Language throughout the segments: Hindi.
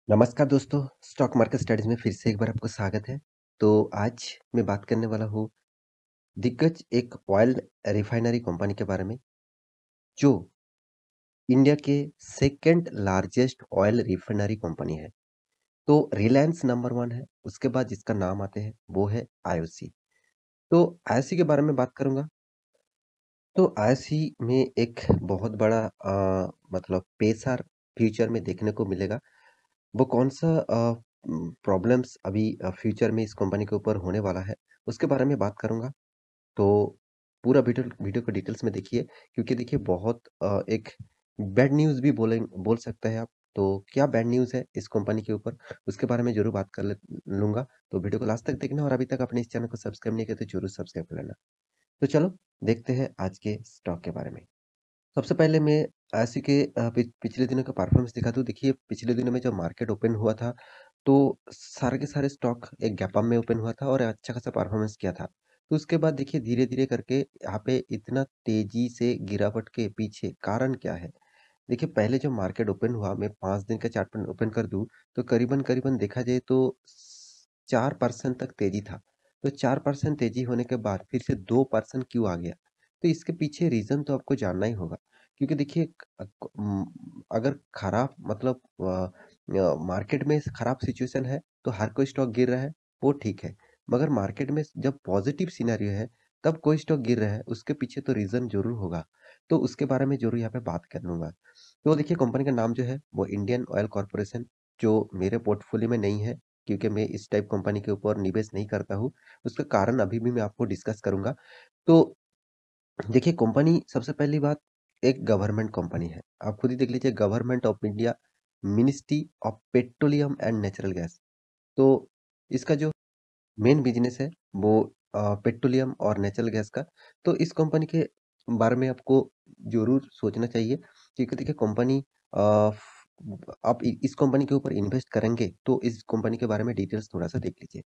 नमस्कार दोस्तों, स्टॉक मार्केट स्टडीज़ में फिर से एक बार आपको स्वागत है। तो आज मैं बात करने वाला हूँ दिग्गज एक ऑयल रिफाइनरी कंपनी के बारे में, जो इंडिया के second largest oil refinery company है। तो रिलायंस नंबर 1 है, उसके बाद जिसका नाम आते हैं वो है आईओसी। तो आईओसी के बारे में बात करूँगा, तो आईओसी में एक बहुत बड़ा मतलब पेशर फ्यूचर में देखने को मिलेगा। वो कौन-सा प्रॉब्लम्स अभी फ्यूचर में इस कंपनी के ऊपर होने वाला है, उसके बारे में बात करूँगा। तो पूरा वीडियो वीडियो को डिटेल्स में देखिए क्योंकि देखिए बहुत एक बैड न्यूज़ भी बोल सकते हैं आप। तो क्या बैड न्यूज़ है इस कंपनी के ऊपर, उसके बारे में ज़रूर बात कर ले लूँगा। तो वीडियो को लास्ट तक देखना और अभी तक आपने इस चैनल को सब्सक्राइब नहीं किया तो ज़रूर सब्सक्राइब कर लेना। तो चलो देखते हैं आज के स्टॉक के बारे में। सबसे पहले मैं ऐसे के पिछले दिनों का परफॉर्मेंस दिखा दूँ। देखिए, पिछले दिनों में जब मार्केट ओपन हुआ था, तो सारे के सारे स्टॉक एक गैप अप में ओपन हुआ था और अच्छा खासा परफॉर्मेंस किया था। तो उसके बाद देखिए धीरे-धीरे करके यहाँ पे इतना तेज़ी से गिरावट के पीछे कारण क्या है? देखिए, पहले जब मार्केट ओपन हुआ, मैं 5 दिन का चार्ट पर ओपन कर दूँ, तो करीबन-करीबन देखा जाए तो 4% तक तेज़ी था। तो 4% तेज़ी होने के बाद फिर से 2% क्यों आ गया? तो इसके पीछे रीज़न तो आपको जानना ही होगा। क्योंकि देखिए अगर खराब मतलब मार्केट में खराब सिचुएशन है, तो हर कोई स्टॉक गिर रहा है, वो ठीक है। मगर मार्केट में जब पॉज़िटिव सिनेरियो है, तब कोई स्टॉक गिर रहा है, उसके पीछे तो रीज़न ज़रूर होगा। तो उसके बारे में ज़रूर यहाँ पे बात कर लूँगा। तो देखिए कंपनी का नाम जो है वो इंडियन ऑयल कॉर्पोरेशन, जो मेरे पोर्टफोलियो में नहीं है क्योंकि मैं इस टाइप कंपनी के ऊपर निवेश नहीं करता हूँ। उसका कारण अभी भी मैं आपको डिस्कस करूँगा। तो देखिए कंपनी सबसे पहली बात एक गवर्नमेंट कंपनी है। आप खुद ही देख लीजिए government of India, ministry of petroleum and natural gas. तो इसका जो मेन बिज़नेस है वो पेट्रोलियम और नेचुरल गैस का। तो इस कंपनी के बारे में आपको ज़रूर सोचना चाहिए क्योंकि देखिए कंपनी आप इस कंपनी के ऊपर इन्वेस्ट करेंगे तो इस कंपनी के बारे में डिटेल्स थोड़ा-सा देख लीजिए।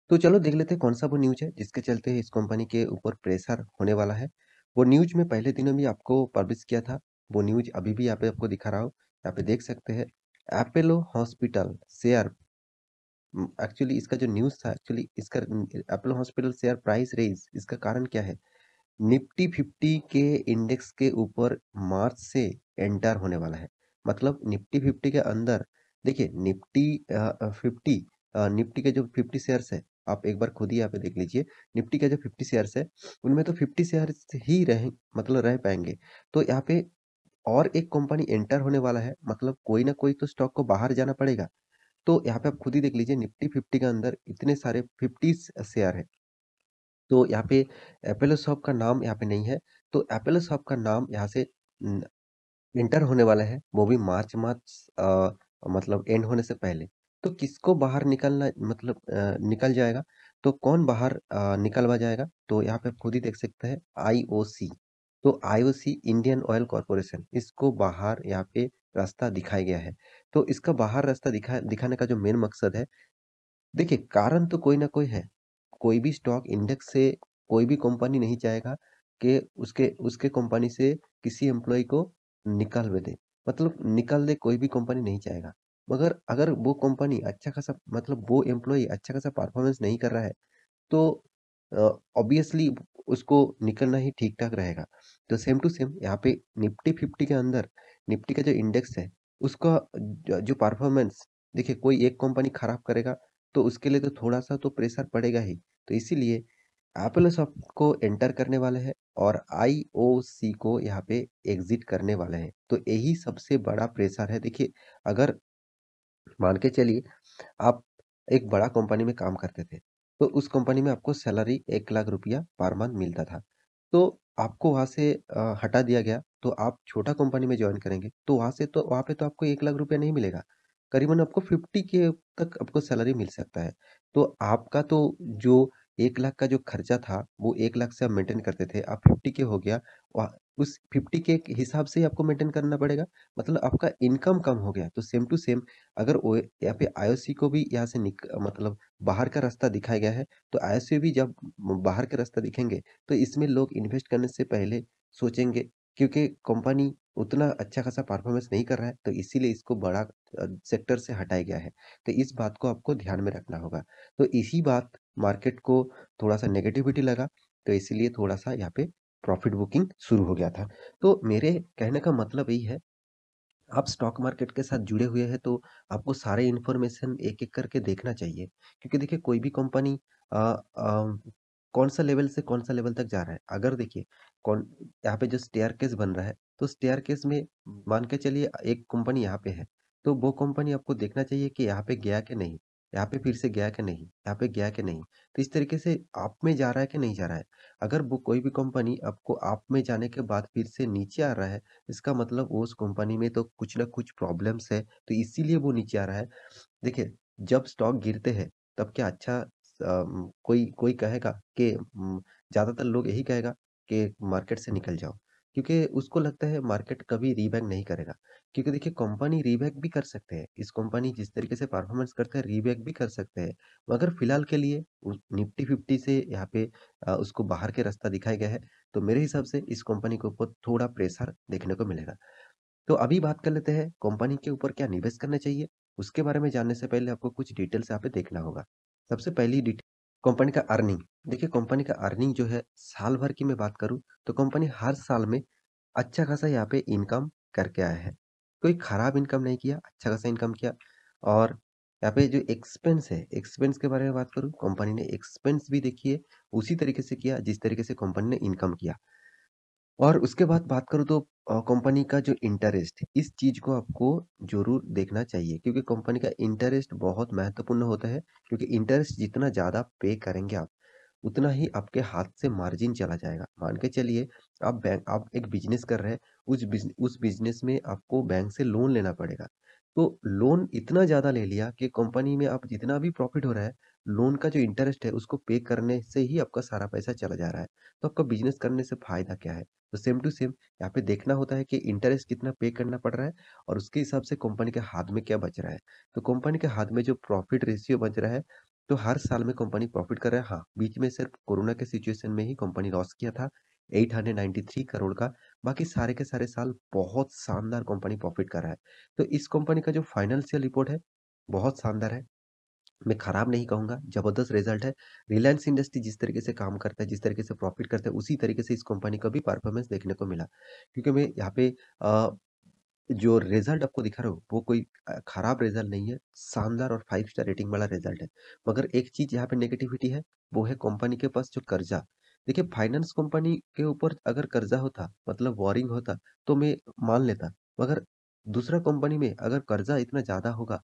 तो चलो देख लेते हैं कौन-सा वो न्यूज़ है जिसके चलते इस कंपनी के ऊपर प्रेशर होने वाला है। वो न्यूज़ मैं पहले दिनों में आपको पब्लिश किया था। वो न्यूज़ अभी भी यहाँ पे आपको दिखा रहा हूँ। यहाँ पे देख सकते हैं अपोलो हॉस्पिटल शेयर एक्चुअली इसका जो न्यूज़ था एक्चुअली इसका Apollo hospital share price raise इसका कारण क्या है? निफ्टी 50 के इंडेक्स के ऊपर मार्च से एंटर होने वाला है। मतलब निफ्टी 50 के अंदर देखिए निफ्टी 50 निफ्टी के जो 50 शेयर्स है, आप एक बार खुद ही यहाँ पे देख लीजिए। निफ्टी के जो 50 शेयर्स है, उनमें तो 50 शेयर्स ही रह पाएँगे। तो यहाँ पे और एक कंपनी एंटर होने वाला है, मतलब कोई ना कोई तो स्टॉक को बाहर जाना पड़ेगा। तो यहाँ पे आप खुद ही देख लीजिए निफ्टी 50 के अंदर इतने सारे 50 शेयर हैं। तो यहाँ पे एपोलो शॉप का नाम यहाँ पे नहीं है, तो एपोलो शॉप का नाम यहाँ से उम, एंटर होने वाला है, वो भी मार्च मतलब एंड होने से पहले। तो किसको बाहर निकलना मतलब निकल जाएगा, तो कौन बाहर निकलवा जाएगा? तो यहाँ पे आप खुद ही देख सकते हैं आईओसी। तो आईओसी इंडियन ऑयल कॉर्पोरेशन इसको बाहर यहाँ पे रास्ता दिखाया गया है। तो इसका बाहर रास्ता दिखाने का जो मेन मकसद है देखिए, कारण तो कोई ना कोई है। कोई भी स्टॉक इंडेक्स से कोई भी कंपनी नहीं चाहेगा कि उसके उसके कंपनी से किसी एम्प्लॉयी को निकाल दे। मतलब निकाल दे कोई भी कंपनी नहीं चाहेगा। मगर अगर वो कंपनी अच्छा खासा मतलब वो एम्प्लॉयी अच्छा खासा परफॉर्मेंस नहीं कर रहा है, तो ऑब्वियसली उसको निकलना ही ठीक-ठाक रहेगा। तो सेम टू सेम यहाँ पे निफ्टी 50 के अंदर निफ्टी का जो इंडेक्स है, उसका जो परफॉर्मेंस देखिए कोई एक कंपनी खराब करेगा, तो उसके लिए तो थोड़ा-सा तो प्रेशर पड़ेगा ही। तो इसीलिए एप्पल सॉफ्ट को एंटर करने वाले हैं और आईओसी को यहाँ पे एग्ज़िट करने वाले हैं। तो यही सबसे बड़ा प्रेशर है। देखिए, अगर मान के चलिए आप एक बड़ा कंपनी में काम करते थे, तो उस कंपनी में आपको सैलरी 1 लाख रुपया पर मंथ मिलता था। तो आपको वहाँ से हटा दिया गया, तो आप छोटा कंपनी में जॉइन करेंगे, तो वहाँ पे तो आपको 1 लाख रुपया नहीं मिलेगा। करीबन आपको 50 के तक आपको सैलरी मिल सकता है। तो आपका तो जो 1 लाख का जो खर्चा था, वो 1 लाख से आप मेंटेन करते थे, अब 50 के हो गया। उस 50 के हिसाब से ही आपको मेंटेन करना पड़ेगा। मतलब आपका इनकम कम हो गया। तो सेम टू सेम अगर वो यहाँ पे आईओसी को भी यहाँ से मतलब बाहर का रास्ता दिखाया गया है, तो आईओसी भी जब बाहर का रास्ता दिखेंगे, तो इसमें लोग इन्वेस्ट करने से पहले सोचेंगे क्योंकि कंपनी उतना अच्छा खासा परफॉर्मेंस नहीं कर रहा है, तो इसीलिए इसको बड़ा सेक्टर से हटाया गया है। तो इस बात को आपको ध्यान में रखना होगा। तो इसी बात मार्केट को थोड़ा-सा नेगेटिविटी लगा, तो इसीलिए थोड़ा-सा यहाँ पे प्रॉफिट बुकिंग शुरू हो गया था। तो मेरे कहने का मतलब यही है, आप स्टॉक मार्केट के साथ जुड़े हुए हैं तो आपको सारे इन्फॉर्मेशन एक-एक करके देखना चाहिए। क्योंकि देखिए कोई भी कंपनी अ कौन-सा लेवल से कौन-सा लेवल तक जा रहा है। अगर देखिए कौन यहाँ पे जो स्टेयरकेस बन रहा है, तो स्टेयरकेस में मान के चलिए एक कंपनी यहाँ पे है, तो वो कंपनी आपको देखना चाहिए कि यहाँ पे गया कि नहीं, यहाँ पे फिर से गया कि नहीं, यहाँ पे गया कि नहीं। तो इस तरीके से अप में जा रहा है कि नहीं जा रहा है। अगर वो कोई भी कंपनी आपको अप में जाने के बाद फिर से नीचे आ रहा है, इसका मतलब उस कंपनी में तो कुछ ना कुछ प्रॉब्लम्स है, तो इसीलिए वो नीचे आ रहा है। देखिए, जब स्टॉक गिरते हैं, तब क्या अच्छा कोई कोई कहेगा कि ज़्यादातर लोग यही कहेगा कि मार्केट से निकल जाओ, क्योंकि उसको लगता है मार्केट कभी रीबैक नहीं करेगा। क्योंकि देखिए कंपनी रीबैक भी कर सकते हैं, इस कंपनी जिस तरीके से परफॉर्मेंस करते हैं रीबैक भी कर सकते हैं। मगर फिलहाल के लिए निफ्टी 50 से यहाँ पे उसको बाहर के रास्ता दिखाया गया है, तो मेरे हिसाब से इस कंपनी के ऊपर थोड़ा प्रेशर देखने को मिलेगा। तो अभी बात कर लेते हैं कंपनी के ऊपर क्या निवेश करना चाहिए? उसके बारे में जानने से पहले आपको कुछ डिटेल्स यहाँ पे देखना होगा। सबसे पहली डिटेल कंपनी का अर्निंग। देखिए कंपनी का अर्निंग जो है साल भर की मैं बात करूँ तो कंपनी हर साल में अच्छा खासा यहाँ पे इनकम करके आया है। कोई खराब इनकम नहीं किया, अच्छा खासा इनकम किया। और यहाँ पे जो एक्सपेंस है, एक्सपेंस के बारे में बात करूँ, कंपनी ने एक्सपेंस भी देखिए उसी तरीके से किया जिस तरीके से कंपनी ने इनकम किया। और उसके बाद बात करूँ तो कंपनी का जो इंटरेस्ट, इस चीज़ को आपको ज़रूर देखना चाहिए क्योंकि कंपनी का इंटरेस्ट बहुत महत्वपूर्ण होता है, क्योंकि इंटरेस्ट जितना ज़्यादा पे करेंगे आप, उतना ही आपके हाथ से मार्जिन चला जाएगा। मान के चलिए आप एक बिज़नेस कर रहे हैं, उस बिज़नेस में आपको बैंक से लोन लेना पड़ेगा। तो लोन इतना ज़्यादा ले लिया कि कंपनी में आप जितना भी प्रॉफ़िट हो रहा है, लोन का जो इंटरेस्ट है उसको पे करने से ही आपका सारा पैसा चला जा रहा है। तो आपका बिज़नेस करने से फ़ायदा क्या है? तो सेम टू सेम यहाँ पे देखना होता है कि इंटरेस्ट कितना पे करना पड़ रहा है और उसके हिसाब से कंपनी के हाथ में क्या बच रहा है। तो कंपनी के हाथ में जो प्रॉफ़िट रेशियो बच रहा है, तो हर साल में कंपनी प्रॉफ़िट कर रहा है। हाँ, बीच में सिर्फ कोरोना के सिचुएशन में ही कंपनी लॉस किया था 893 करोड़ का, बाकी सारे के सारे साल बहुत शानदार कंपनी प्रॉफ़िट कर रहा है। तो इस कंपनी का जो फाइनेंशियल रिपोर्ट है, बहुत शानदार है। मैं खराब नहीं कहूँगा, ज़बरदस्त रिज़ल्ट है। रिलायंस इंडस्ट्री जिस तरीके से काम करता है, जिस तरीके से प्रॉफ़िट करता है, उसी तरीके से इस कंपनी का भी परफ़ॉर्मेंस देखने को मिला। क्योंकि मैं यहाँ पे अ, जो रिज़ल्ट आपको दिखा रहा हूँ, वो कोई खराब रिज़ल्ट नहीं है, शानदार और 5 स्टार रेटिंग वाला रिज़ल्ट है। मगर एक चीज़ यहाँ पे नेगेटिविटी है, वो है कंपनी के पास जो कर्ज़ा। देखिए फाइनेंस कंपनी के ऊपर अगर कर्ज़ा होता, मतलब बोरिंग होता, तो मैं मान लेता। मगर दूसरा कंपनी में अगर कर्ज़ा इतना ज़्यादा होगा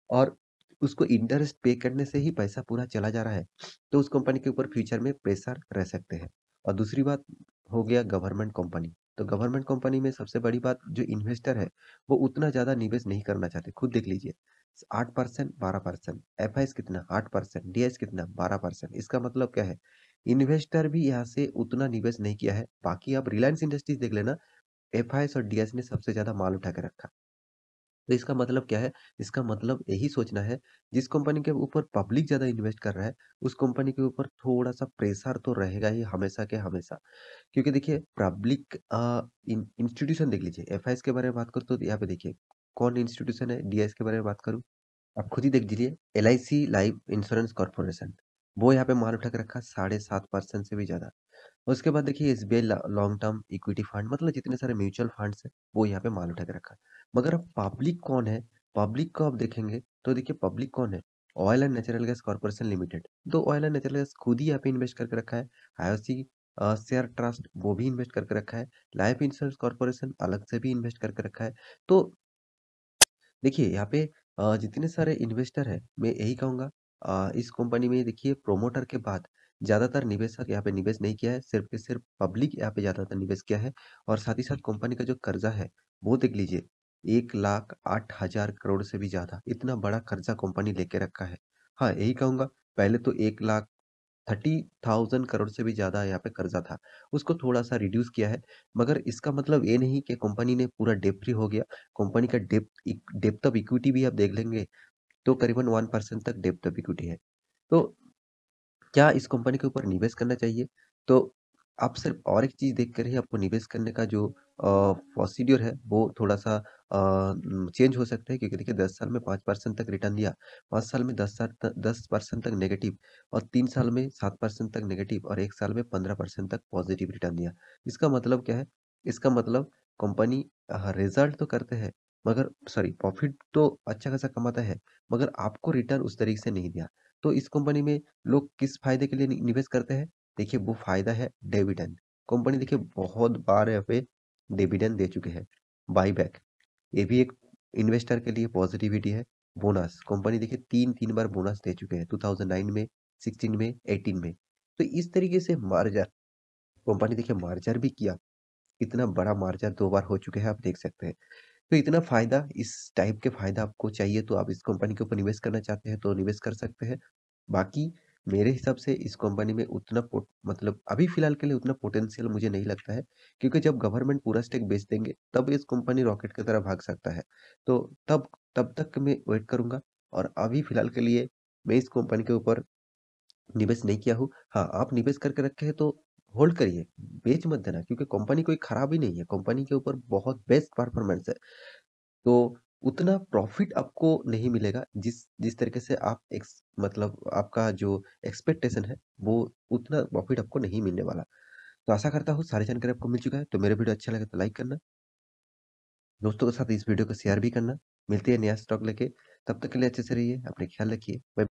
और उसको इंटरेस्ट पे करने से ही पैसा पूरा चला जा रहा है, तो उस कंपनी के ऊपर फ्यूचर में प्रेशर रह सकते हैं। और दूसरी बात हो गया गवर्नमेंट कंपनी। तो गवर्नमेंट कंपनी में सबसे बड़ी बात जो इन्वेस्टर है, वो उतना ज़्यादा निवेश नहीं करना चाहते। खुद देख लीजिए 8% 12% एफआईएस कितना 8% डीआईएस कितना 12%। इसका मतलब क्या है? इन्वेस्टर भी यहाँ से उतना निवेश नहीं किया है। बाकी आप रिलायंस इंडस्ट्रीज़ देख लेना, एफआईएस और डीआईएस ने सबसे ज़्यादा माल उठा के रखा। तो इसका मतलब क्या है? इसका मतलब यही सोचना है, जिस कंपनी के ऊपर पब्लिक ज़्यादा इन्वेस्ट कर रहा है, उस कंपनी के ऊपर थोड़ा-सा प्रेशर तो रहेगा ही हमेशा के हमेशा। क्योंकि देखिए पब्लिक इंस्टीट्यूशन देख लीजिए, एफआईएस के बारे में बात करूँ तो यहाँ पे देखिए, कौन इंस्टीट्यूशन है, डीआईएस के बारे में बात करूँ, आप खुद ही देख लीजिए, एलआईसी लाइफ इंश्योरेंस कॉर्पोरेशन, वो यहाँ पे माल उठा के रखा 7.5% से भी ज़्यादा। उसके बाद देखिए SBI long term equity fund, मतलब जितने सारे म्यूचुअल फंड्स हैं, वो यहाँ पे माल उठा के रखा है। मगर अब पब्लिक कौन है? पब्लिक को आप देखेंगे तो देखिए पब्लिक कौन है? Oil and natural gas corporation limited. तो ऑयल एंड नेचुरल गैस खुद ही यहाँ पे इन्वेस्ट करके रखा है। आईओसी शेयर ट्रस्ट वो भी इन्वेस्ट करके रखा है। लाइफ इंश्योरेंस कॉर्पोरेशन अलग से भी इन्वेस्ट करके रखा है। तो देखिए यहाँ पे जितने सारे इन्वेस्टर हैं, मैं यही कहूँगा इस कंपनी में देखिए प्रोमोटर के बाद ज़्यादातर निवेशक यहाँ पे निवेश नहीं किया है, सिर्फ़ के सिर्फ़ पब्लिक यहाँ पे ज़्यादातर निवेश किया है और साथ ही साथ कंपनी का जो कर्ज़ा है, वो देख लीजिए 1,08,000 करोड़ से भी ज़्यादा, इतना बड़ा कर्ज़ा कंपनी लेके रखा है। हाँ, यही कहूँगा पहले तो 1,30,000 करोड़ से भी ज़्यादा यहाँ पे कर्ज़ा था, उसको थोड़ा-सा रिड्यूस किया है, मगर इसका मतलब ये नहीं कि कंपनी ने पूरा डेब्ट फ्री हो गया। कंपनी का डेप्थ ऑफ इक्विटी भी आप देख लेंगे, तो करीबन 1% तक डेप्थ ऑफ इक्विटी है। तो क्या इस कंपनी के ऊपर निवेश करना चाहिए? तो आप सिर्फ और एक चीज़ देख कर ही आपको निवेश करने का जो प्रोसीड्यूर है वो थोड़ा-सा चेंज हो सकता है, क्योंकि देखिए 10 साल में 5% तक रिटर्न दिया, 5 साल में 10% तक नेगेटिव और 3 साल में 7% तक नेगेटिव और 1 साल में 15% तक पॉजिटिव रिटर्न दिया। इसका मतलब क्या है? इसका मतलब कंपनी रिज़ल्ट तो करते हैं, मगर सॉरी प्रॉफ़िट तो अच्छा खासा कमाता है, मगर आपको रिटर्न उस तरीके से नहीं दिया। तो इस कंपनी में लोग किस फ़ायदे के लिए निवेश करते हैं? देखिए वो फ़ायदा है डिविडेंड। कंपनी देखिए बहुत बार यहाँ पे डिविडेंड दे चुके हैं। बायबैक, ये भी एक इन्वेस्टर के लिए पॉजिटिविटी है। बोनस, कंपनी देखिए 3-3 बार बोनस दे चुके हैं, 2009 में, 16 में, 18 में। तो इस तरीके से मार्जर, कंपनी देखिए मार्जर भी किया। इतना बड़ा मार्जर 2 बार हो चुके हैं, आप देख सकते हैं। तो इतना फ़ायदा, इस टाइप के फ़ायदा आपको चाहिए तो आप इस कंपनी के ऊपर निवेश करना चाहते हैं तो निवेश कर सकते हैं। बाकी मेरे हिसाब से इस कंपनी में उतना मतलब अभी फ़िलहाल के लिए उतना पोटेंशियल मुझे नहीं लगता है, क्योंकि जब गवर्नमेंट पूरा स्टेक बेच देंगे तब इस कंपनी रॉकेट की तरह भाग सकता है। तो तब तक मैं वेट करूँगा और अभी फ़िलहाल के लिए मैं इस कंपनी के ऊपर निवेश नहीं किया हूँ। हाँ, आप निवेश करके रखे हैं तो होल्ड करिए, बेच मत देना, क्योंकि कंपनी कोई खराब ही नहीं है, कंपनी के ऊपर बहुत बेस्ट परफॉर्मेंस है। तो उतना प्रॉफ़िट आपको नहीं मिलेगा जिस जिस तरीके से आप मतलब आपका जो एक्सपेक्टेशन है, वो उतना प्रॉफ़िट आपको नहीं मिलने वाला। तो आशा करता हूँ सारी जानकारी आपको मिल चुका है, तो मेरा वीडियो अच्छा लगे तो लाइक करना, दोस्तों के साथ इस वीडियो को शेयर भी करना। मिलते हैं नया स्टॉक लेके, तब तक के लिए अच्छे से रहिए, अपना ख्याल रखिए। बाय